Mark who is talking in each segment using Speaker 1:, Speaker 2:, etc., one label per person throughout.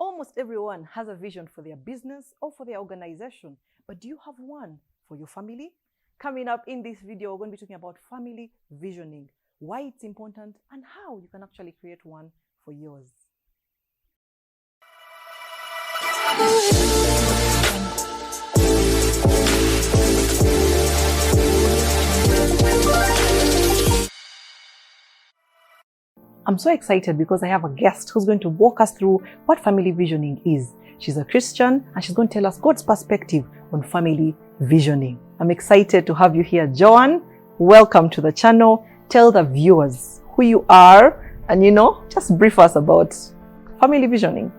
Speaker 1: Almost everyone has a vision for their business or for their organization, but do you have one for your family? Coming up in this video, we're going to be talking about family visioning, why it's important, and how you can actually create one for yours. I'm so excited because I have a guest who's going to walk us through what family visioning is. She's a Christian and she's going to tell us God's perspective on family visioning. I'm excited to have you here, Joan. Welcome to the channel. Tell the viewers who you are and, just brief us about family visioning.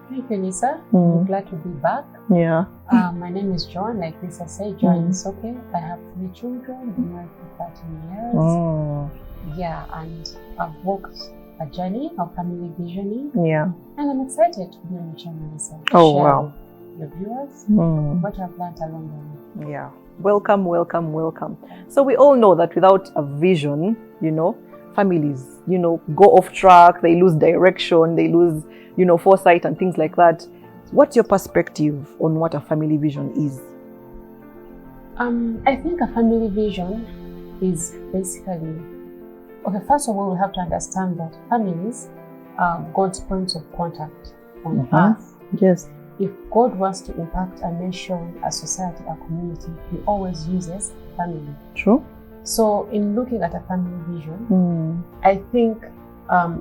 Speaker 2: Thank you, Lisa. I'm glad to be back.
Speaker 1: Yeah.
Speaker 2: My name is Joan, like Lisa said, Joan Isoke. I have 3 children, been married for 13 years. Yeah, and I've walked a journey of family visioning. Yeah. And I'm excited to be on the channel, Lisa.
Speaker 1: Oh, wow.
Speaker 2: Your viewers, what I've learned along the way.
Speaker 1: Yeah. Welcome, welcome, welcome. So we all know that without a vision, families, go off track, they lose direction, they lose, foresight and things like that. What's your perspective on what a family vision is?
Speaker 2: I think a family vision is basically, okay, first of all, we have to understand that families are God's points of contact on earth.
Speaker 1: Yes.
Speaker 2: If God wants to impact a nation, a society, a community, He always uses family.
Speaker 1: True.
Speaker 2: So in looking at a family vision, I think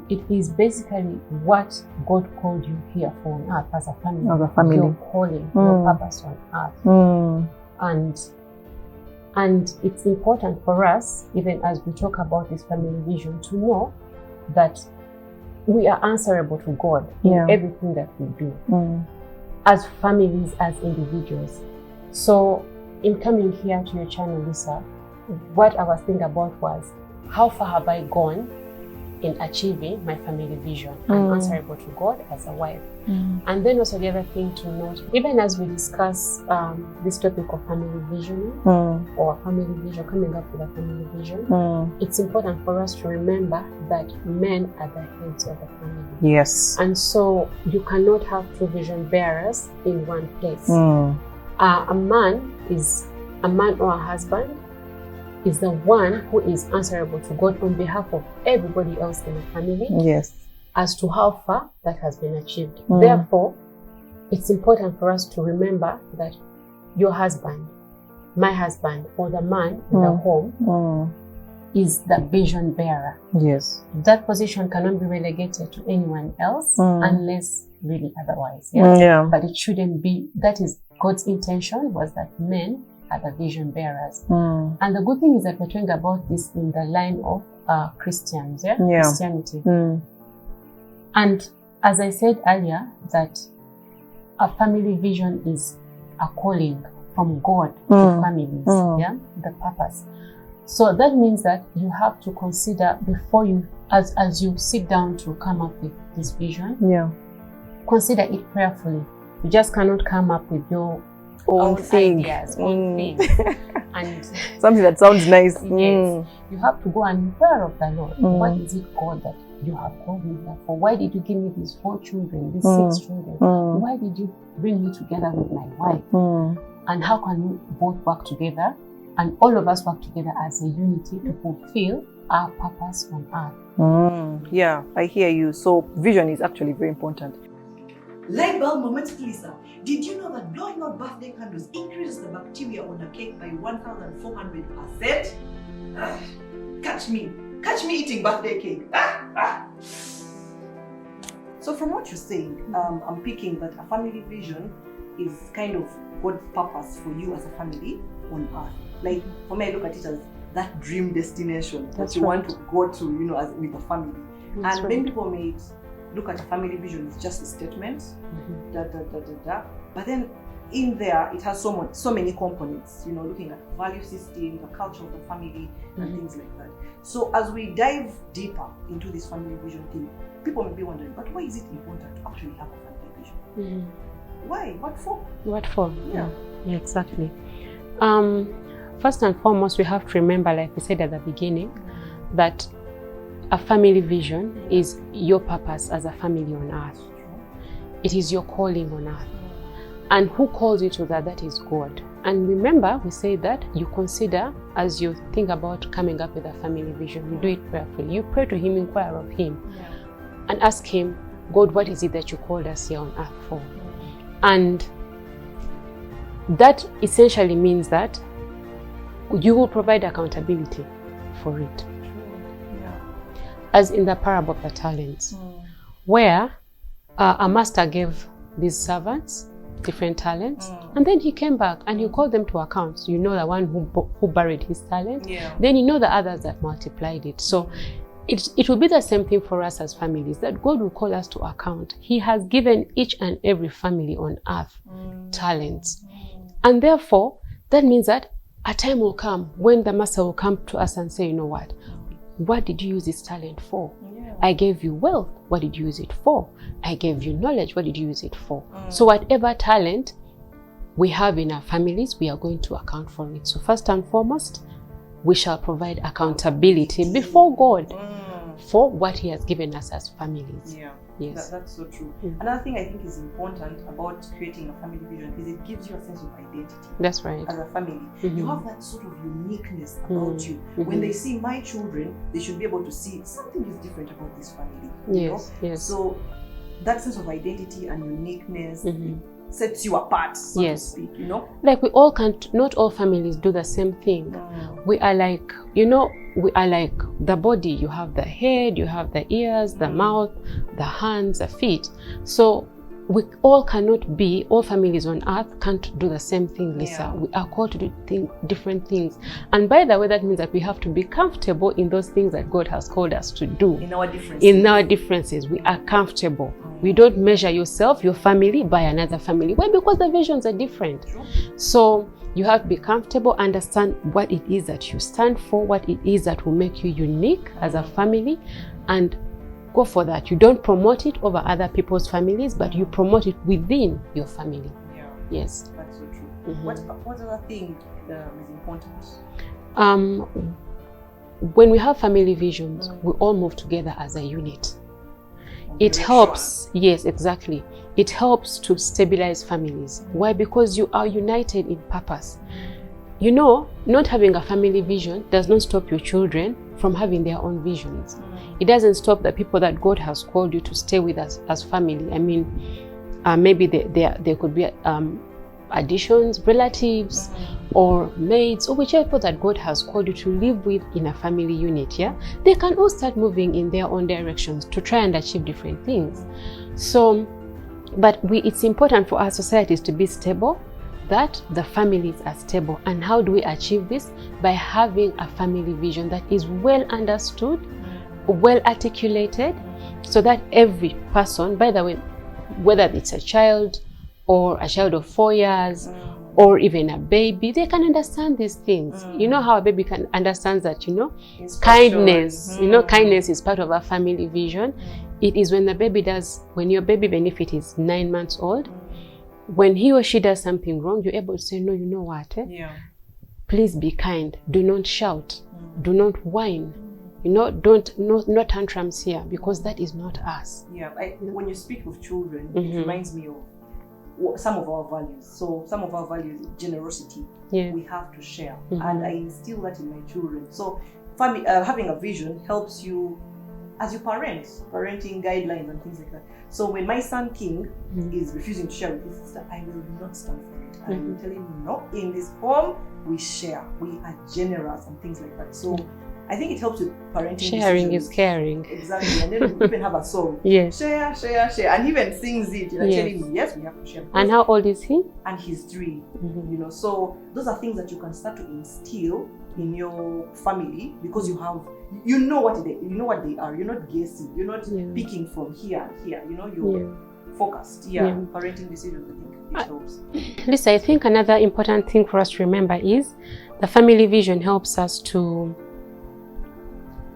Speaker 2: it is basically what God called you here for on earth as a family.
Speaker 1: As a family.
Speaker 2: Your calling, your purpose on earth. And it's important for us, even as we talk about this family vision, to know that we are answerable to God in everything that we do, as families, as individuals. So in coming here to your channel, Lisa, what I was thinking about was, how far have I gone in achieving my family vision? I'm answerable to God as a wife. And then also the other thing to note, even as we discuss this topic of family visioning or family vision, coming up with a family vision, it's important for us to remember that men are the heads of the family.
Speaker 1: Yes.
Speaker 2: And so you cannot have 2 vision bearers in one place. A man or a husband is the one who is answerable to God on behalf of everybody else in the family.
Speaker 1: Yes.
Speaker 2: As to how far that has been achieved. Therefore, it's important for us to remember that your husband, my husband, or the man in the home is the vision bearer.
Speaker 1: Yes.
Speaker 2: That position cannot be relegated to anyone else unless really otherwise. But it shouldn't be. That is God's intention, was that men are the vision bearers. And the good thing is that we're talking about this in the line of Christians, Christianity. And as I said earlier, that a family vision is a calling from God to families, the purpose. So that means that you have to consider before you, as you sit down to come up with this vision, consider it prayerfully. You just cannot come up with your own ideas, own things. And
Speaker 1: something that sounds nice.
Speaker 2: Yes. You have to go and inquire of the Lord. What is it, God, that you have called me here for? Why did you give me these 4 children, these 6 children? Why did you bring me together with my wife? And how can we both work together and all of us work together as a unity to fulfill our purpose on earth?
Speaker 1: Yeah, I hear you. So vision is actually very important.
Speaker 3: Light bulb moment, Lisa. Did you know that blowing out birthday candles increases the bacteria on a cake by 1,400%? Catch me eating birthday cake. So from what you're saying, I'm picking that a family vision is kind of God's purpose for you as a family on earth. Like for me, I look at it as that dream destination that you want to go to, as with the family. And many people may look at a family vision as just a statement, but then in there it has so many components, looking at value system, the culture of the family, and things like that. So as we dive deeper into this family vision thing, people may be wondering, but why is it important to actually have a family vision? Why? What for?
Speaker 2: What for?
Speaker 1: Yeah,
Speaker 2: exactly. First and foremost, we have to remember, like we said at the beginning, that a family vision is your purpose as a family on earth. It is your calling on earth. And who calls you to that? That is God. And remember, we say that you consider, as you think about coming up with a family vision, you do it prayerfully. You pray to Him, inquire of Him, and ask Him, God, what is it that you called us here on earth for? And that essentially means that you will provide accountability for it. As in the parable of the talents, where a master gave these servants different talents, and then he came back and he called them to account. So you know the one who buried his talent, then you know the others that multiplied it. So it will be the same thing for us as families, that God will call us to account. He has given each and every family on earth talents, and therefore that means that a time will come when the master will come to us and say, you know what did you use this talent for? I gave you wealth. What did you use it for? I gave you knowledge. What did you use it for? So whatever talent we have in our families, we are going to account for it. So first and foremost, we shall provide accountability before God for what He has given us as families. Yes.
Speaker 3: That's so true. Another thing I think is important about creating a family vision is it gives you a sense of identity.
Speaker 2: That's right.
Speaker 3: As a family, you have that sort of uniqueness about you. When they see my children, they should be able to see something is different about this family.
Speaker 2: Yes.
Speaker 3: So that sense of identity and uniqueness sets you apart, so to speak, you know?
Speaker 2: Like we all can't, not all families do the same thing. We are like, you know, we are like the body. You have the head, you have the ears, the mouth, the hands, the feet. So we all cannot be, all families on earth can't do the same thing, Lisa. We are called to do different things. And by the way, that means that we have to be comfortable in those things that God has called us to do.
Speaker 3: In our differences.
Speaker 2: In our differences, we are comfortable. We don't measure yourself, your family, by another family. Why? Because the visions are different. So you have to be comfortable, understand what it is that you stand for, what it is that will make you unique as a family, and go for that. You don't promote it over other people's families, but you promote it within your family. Yes.
Speaker 3: That's so true. What other thing is important?
Speaker 2: When we have family visions, we all move together as a unit. It helps, yes, exactly. It helps to stabilize families. Why? Because you are united in purpose. You know, not having a family vision does not stop your children from having their own visions. It doesn't stop the people that God has called you to stay with us as family. I mean, maybe there could be additions, relatives, or maids, or whichever that God has called you to live with in a family unit, they can all start moving in their own directions to try and achieve different things. So, but it's important for our societies to be stable, that the families are stable. And how do we achieve this? By having a family vision that is well understood, well articulated, so that every person, by the way, whether it's a child or a child of 4 years, or even a baby, they can understand these things. You know how a baby can understand that, you know, kindness, you know, kindness is part of our family vision. It is when the baby does, when your baby, even if it is 9 months old, when he or she does something wrong, you're able to say, no, you know what? Please be kind. Do not shout. Do not whine. You know, no tantrums here, because that is not us.
Speaker 3: When you speak of children, it reminds me of some of our values. So some of our values, generosity, we have to share. And I instill that in my children. So having a vision helps you as you parenting guidelines and things like that. So when my son King is refusing to share with his sister, I will not stand for it. I will tell him, no, in this home, we share. We are generous and things like that. So I think it helps with parenting.
Speaker 2: Sharing is caring.
Speaker 3: Exactly. And then we even have a song. Share, share, share. And he even sings it. Telling me, yes, we have to share.
Speaker 2: And how old is he?
Speaker 3: And he's 3. You know, so those are things that you can start to instill in your family, because you know what they are. You're not guessing. You're not picking from here and here. You know, you're focused. Parenting decisions, I think it helps.
Speaker 2: Lisa, I think another important thing for us to remember is the family vision helps us to.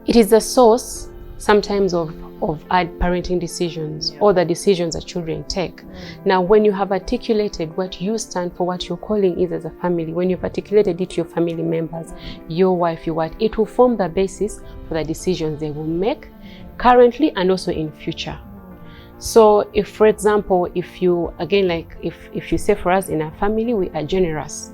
Speaker 2: It is the source sometimes of our parenting decisions or the decisions that children take. Now, when you have articulated what you stand for, what your calling is as a family, when you've articulated it to your family members, your wife, your wife, it will form the basis for the decisions they will make currently and also in future. So if, for example, if you, again, like if you say for us in our family, we are generous,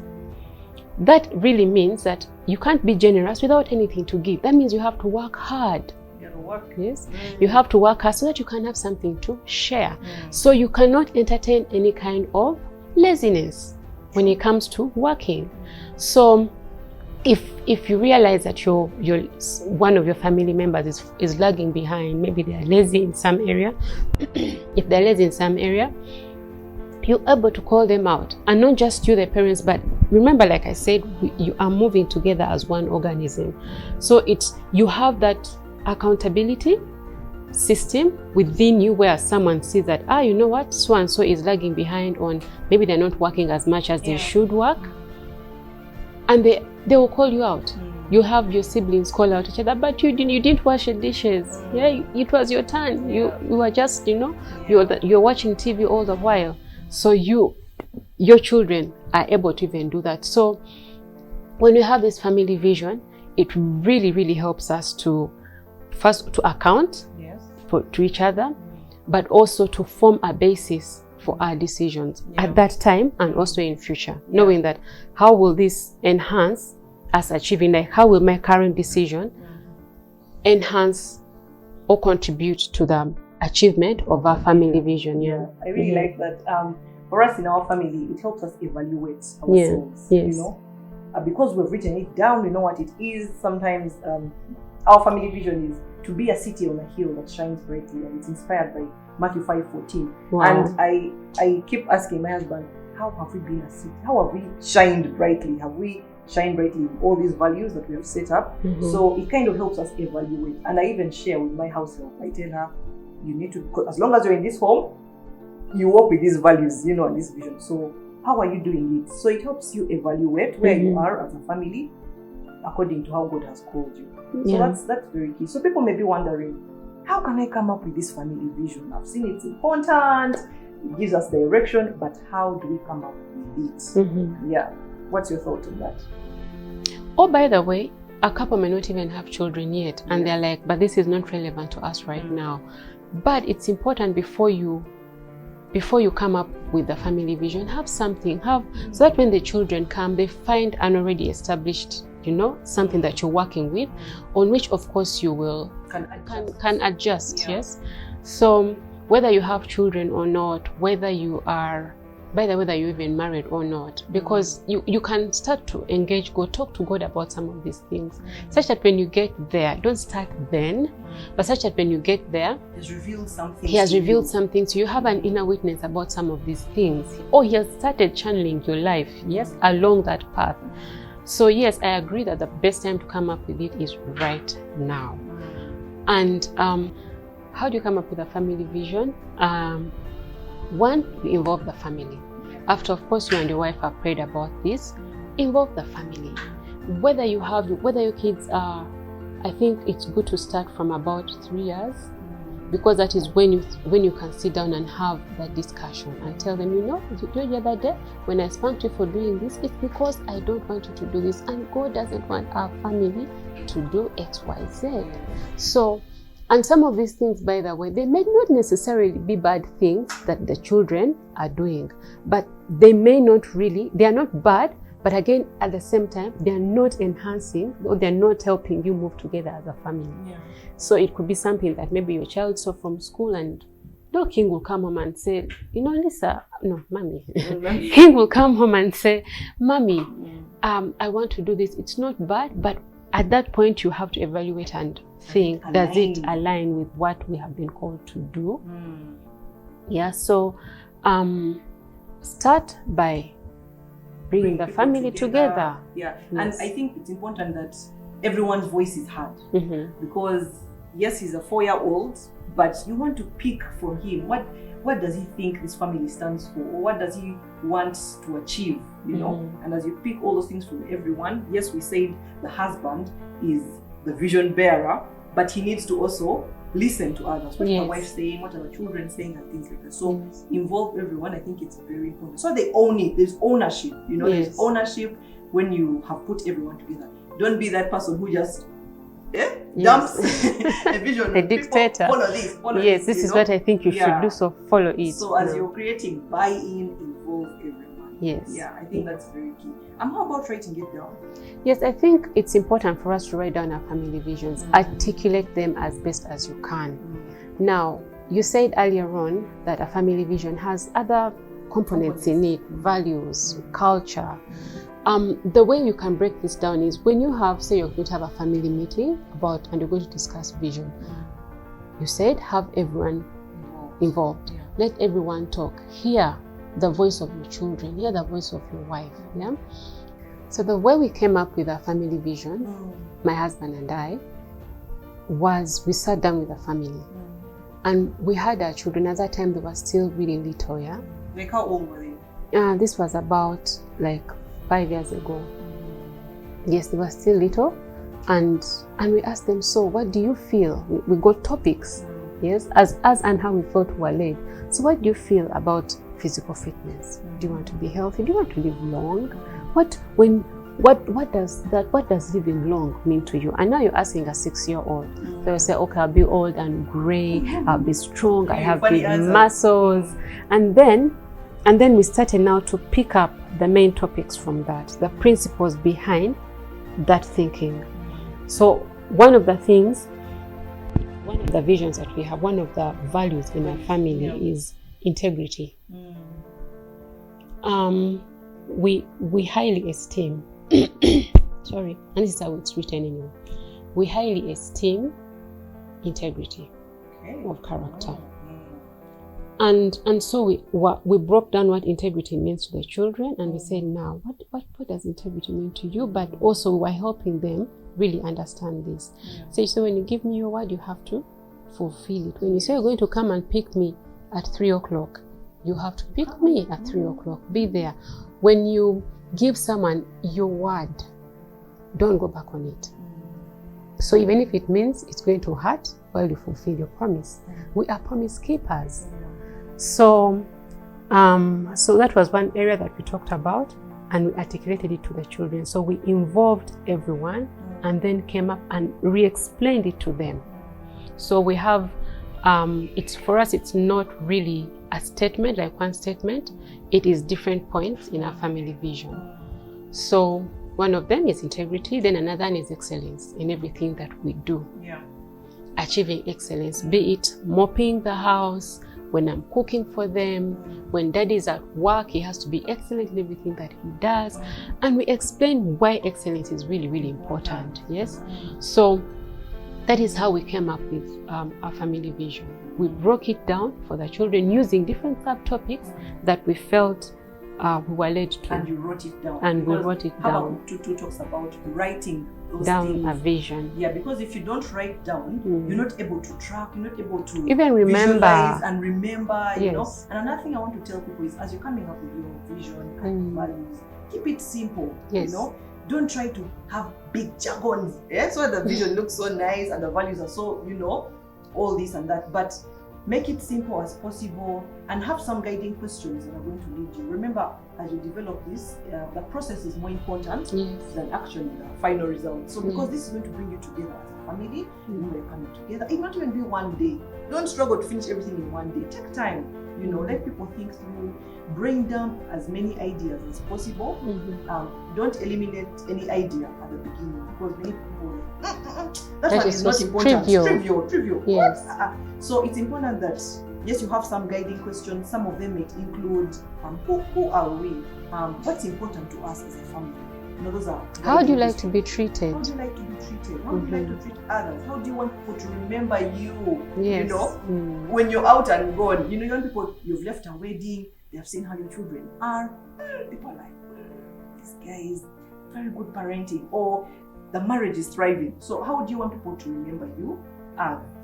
Speaker 2: that really means that you can't be generous without anything to give. That means you have to work hard. Yes, you have to work hard so that you can have something to share. So you cannot entertain any kind of laziness when it comes to working. So if you realize that your one of your family members is lagging behind, maybe they are lazy in some area, if they're lazy in some area, you're able to call them out, and not just you, the parents, but remember, like I said, you are moving together as one organism. So you have that accountability system within you where someone sees that, you know what, so and so is lagging behind on, maybe they're not working as much as they should work, and they will call you out. You have your siblings call out each other, but you didn't wash the dishes. Yeah, it was your turn. You were just, you're watching TV all the while. So your children are able to even do that. So when we have this family vision, it really, really helps us to first to account to each other, but also to form a basis for our decisions at that time and also in future, knowing that how will this enhance us achieving, like how will my current decision enhance or contribute to the achievement of our family vision.
Speaker 3: I really like that. For us in our family, it helps us evaluate ourselves, because we've written it down, we know what it is. Sometimes our family vision is to be a city on a hill that shines brightly, and it's inspired by Matthew 5:14. And I keep asking my husband, how have we been a city? How have we shined brightly? Have we shined brightly in all these values that we have set up? So it kind of helps us evaluate. And I even share with my household. I tell her, you need to, as long as you're in this home, you work with these values, and this vision. So how are you doing it? So it helps you evaluate where you are as a family according to how God has called you. So that's very key. So people may be wondering, how can I come up with this family vision? I've seen it's important, it gives us direction, but how do we come up with it? What's your thought on that?
Speaker 2: Oh, by the way, a couple may not even have children yet, and they're like, but this is not relevant to us right now. But it's important before you come up with the family vision, have something, so that when the children come, they find an already established, something that you're working with, on which of course you will can adjust. Yes. So whether you have children or not, whether you're even married or not, because you can start to engage God, talk to God about some of these things, such that when you get there, don't start then, but such that when you get there, He has revealed something to you. You have an inner witness about some of these things, or He has started channeling your life, along that path. So yes, I agree that the best time to come up with it is right now. And how do you come up with a family vision? One, you involve the family. After, of course, you and your wife have prayed about this, involve the family. Whether your kids are, I think it's good to start from about 3 years, because that is when you can sit down and have that discussion and tell them, the other day when I spanked you for doing this, it's because I don't want you to do this, and God doesn't want our family to do X, Y, Z. So, and some of these things, by the way, they may not necessarily be bad things that the children are doing, but they are not bad, but again, at the same time, they are not enhancing, or they're not helping you move together as a family. So it could be something that maybe your child saw from school, and King will come home and say, Mommy. King will come home and say, Mommy, I want to do this. It's not bad, but at that point, you have to evaluate and think, does it align with what we have been called to do? So start by bringing the family together.
Speaker 3: And I think it's important that everyone's voice is heard, because yes, he's a 4-year-old, but you want to pick from him what does he think this family stands for, or what does he want to achieve, and as you pick all those things from everyone, yes, we said the husband is the vision bearer, but he needs to also listen to others. What is my wife saying? What are the children saying? And things like that. So involve everyone. I think it's very important. So they own it. There's ownership. There's ownership when you have put everyone together. Don't be that person who just dumps a vision.
Speaker 2: A dictator.
Speaker 3: Follow this. Follow
Speaker 2: Yes,
Speaker 3: this
Speaker 2: is what I think you should do, so follow it.
Speaker 3: So as you're creating, buy-in, involve everyone.
Speaker 2: Yes.
Speaker 3: Yeah, I think that's very key. And how about writing it down?
Speaker 2: Yes, I think it's important for us to write down our family visions, articulate them as best as you can. Now, you said earlier on that a family vision has other components in it, values, culture. The way you can break this down is when you have, say you're going to have a family meeting and you're going to discuss vision. You said have everyone involved. Let everyone talk. Hear the voice of your children, hear the voice of your wife. Yeah. So the way we came up with our family vision, my husband and I, was we sat down with the family. And we had our children. At that time, they were still really little, yeah?
Speaker 3: Like how old were they?
Speaker 2: This was about like 5 years ago. Yes, they were still little. And we asked them, so what do you feel? We got topics, yes, as and how we felt we were led. So what do you feel about physical fitness? Do you want to be healthy? Do you want to live long? What does living long mean to you? And now you're asking a 6-year-old. They'll say, okay, I'll be old and grey, I'll be strong, I have big muscles. And then we started now to pick up the main topics from that, the principles behind that thinking. So one of the visions that we have, one of the values in our family is integrity. We highly esteem sorry, and this is how it's written anyway. We highly esteem integrity of character. And so we broke down what integrity means to the children, and we said, now what does integrity mean to you? But also we were helping them really understand this. So when you give me your word, you have to fulfill it. When you say you're going to come and pick me at 3 o'clock, you have to pick me at 3 o'clock. Be there. When you give someone your word, don't go back on it. So even if it means it's going to hurt, well, you fulfill your promise. We are promise keepers. So that was one area that we talked about, and we articulated it to the children. So we involved everyone and then came up and re-explained it to them. So we have, for us, it's not really a statement, like one statement. It is different points in our family vision. So one of them is integrity, then another one is excellence in everything that we do. Achieving excellence, be it mopping the house, when I'm cooking for them, when daddy's at work, he has to be excellent in everything that he does. And we explain why excellence is really, really important. Yes. So that is how we came up with our family vision. We broke it down for the children using different subtopics that we felt we were led to.
Speaker 3: And you wrote it down.
Speaker 2: And we wrote it down.
Speaker 3: How about two talks about writing those
Speaker 2: down
Speaker 3: things.
Speaker 2: A vision.
Speaker 3: Yeah, because if you don't write down, you're not able to track, you're not able to
Speaker 2: even remember
Speaker 3: and remember, you know.
Speaker 2: Yes.
Speaker 3: And another thing I want to tell people is, as you're coming up with your vision and values, keep it simple.
Speaker 2: Yes.
Speaker 3: You know, don't try to have big jargons. Yeah, so the vision looks so nice and the values are so, you know, all this and that. But make it simple as possible and have some guiding questions that are going to lead you. Remember, as you develop this, the process is more important than actually the final result. So because this is going to bring you together as a family, you know, you're coming together. It might even be one day. Don't struggle to finish everything in one day. Take time, you know, let people think through, bring down as many ideas as possible. Don't eliminate any idea at the beginning, because many people that one is not important. Trivial.
Speaker 2: Yes.
Speaker 3: So it's important that yes, you have some guiding questions. Some of them may include who are we? What's important to us as a family? You know, those are.
Speaker 2: How do you like to be treated?
Speaker 3: How do you like to be treated? How do you like to treat others? How do you want people to remember you?
Speaker 2: Yes.
Speaker 3: You know, when you're out and gone. You know, young people, you've left a wedding. They have seen how your children are. People are like, this guy is very good parenting, or the marriage is thriving. So how do you want people to remember you?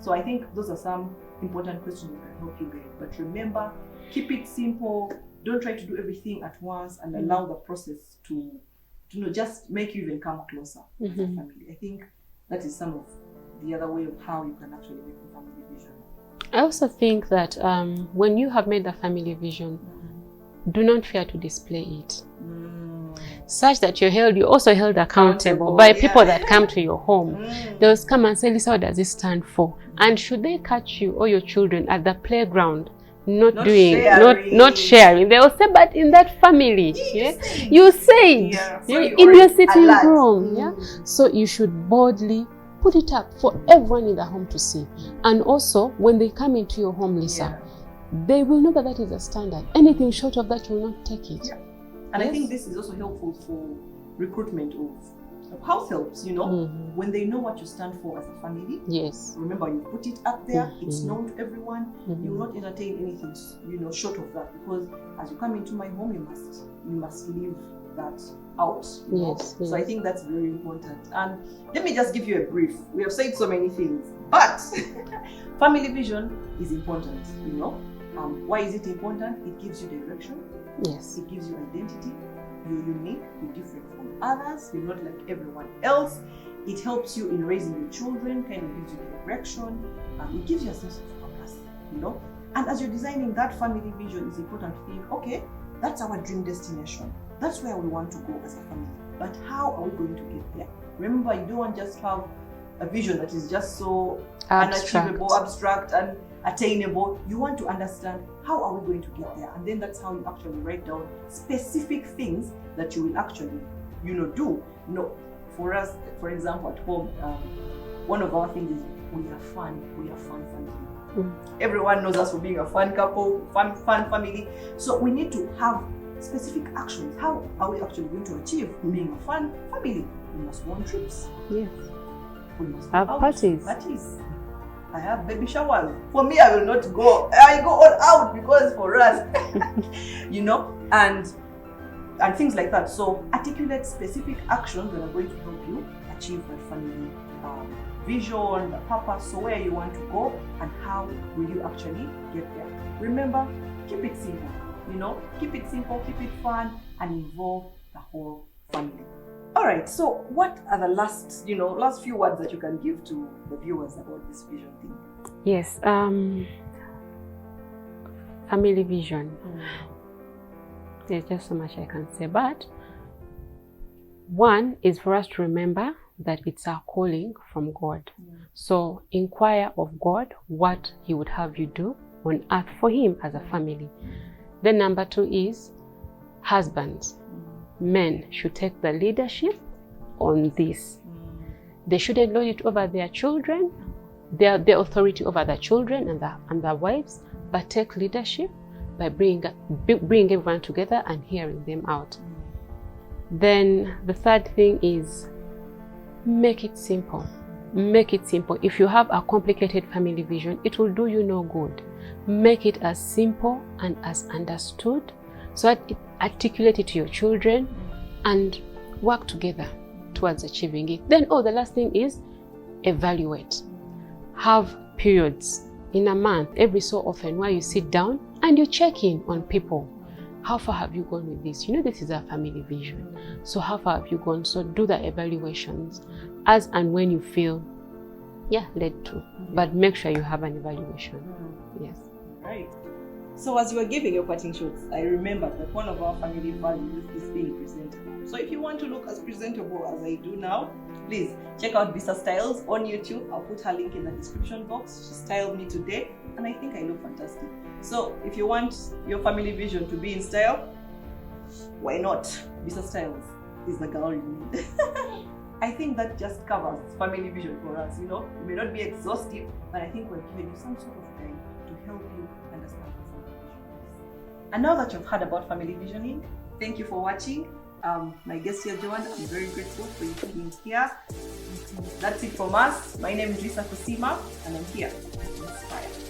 Speaker 3: So I think those are some important questions that can help you guys. But remember, keep it simple. Don't try to do everything at once, and allow the process to you know, just make you even come closer as a family. I think that is some of the other way of how you can actually make a family vision.
Speaker 2: I also think that when you have made the family vision, do not fear to display it. such that you're also held accountable by people that come to your home. They'll come and say, Lisa, what does this stand for? And should they catch you or your children at the playground not sharing, they will say, but in that family, you said, in your sitting room, so you should boldly put it up for everyone in the home to see. And also, when they come into your home, Lisa, they will know that that is a standard. Anything short of that, you will not take it.
Speaker 3: And I think this is also helpful for recruitment of house helps, when they know what you stand for as a family. Remember, you put it up there, it's known to everyone. You will not entertain anything, short of that, because as you come into my home, you must leave that out. So I think that's very important. And let me just give you a brief. We have said so many things, but family vision is important. Why is it important? It gives you direction. It gives you identity. You're unique, you're different from others, you're not like everyone else. It helps you in raising your children, kind of gives you direction, it gives you a sense of purpose, And as you're designing that family vision, it's important to think, okay, that's our dream destination. That's where we want to go as a family. But how are we going to get there? Remember, you don't want just have a vision that is just so unachievable, abstract, and attainable. You want to understand, how are we going to get there? And then that's how you actually write down specific things that you will actually, do. For us, for example, at home, one of our things is we are fun. We are fun family. Everyone knows us for being a fun couple, fun family. So we need to have specific actions. How are we actually going to achieve being a fun family? We must go on trips.
Speaker 2: Yes.
Speaker 3: We must
Speaker 2: have parties.
Speaker 3: I have baby showers. For me, I will not go. I go all out because for us, and things like that. So articulate specific actions that are going to help you achieve that family vision, the purpose, so where you want to go, and how will you actually get there. Remember, keep it simple. Keep it simple, keep it fun, and involve the whole family. All right, so what are the last few words that you can give to the viewers about this vision thing?
Speaker 2: Yes, family vision. There's just so much I can say, but one is for us to remember that it's our calling from God. So inquire of God what He would have you do on earth for Him as a family. Then number two is husbands. Men should take the leadership on this. They shouldn't lord it over their children, their authority over their children and their wives, but take leadership by bringing everyone together and hearing them out. Then the third thing is make it simple. Make it simple. If you have a complicated family vision, it will do you no good. Make it as simple and as understood, so that it articulate it to your children and work together towards achieving it. Then, the last thing is evaluate. Have periods in a month, every so often, where you sit down and you check in on people. How far have you gone with this? This is our family vision. So how far have you gone? So do the evaluations as and when you feel, led to. But make sure you have an evaluation. Yes.
Speaker 3: Right. So as you were giving your parting shots, I remember that one of our family values is being presentable. So if you want to look as presentable as I do now, please check out Bisa Stles on YouTube. I'll put her link in the description box. She styled me today and I think I look fantastic. So if you want your family vision to be in style, why not? Bisa Stles is the girl you need. I think that just covers family vision for us. It may not be exhaustive, but I think we're giving you some sort of guide to help you understand what family vision is. And now that you've heard about family visioning, thank you for watching. My guest here, Joan, I'm very grateful for you being here. That's it from us. My name is Consultkusiima, and I'm here to inspire.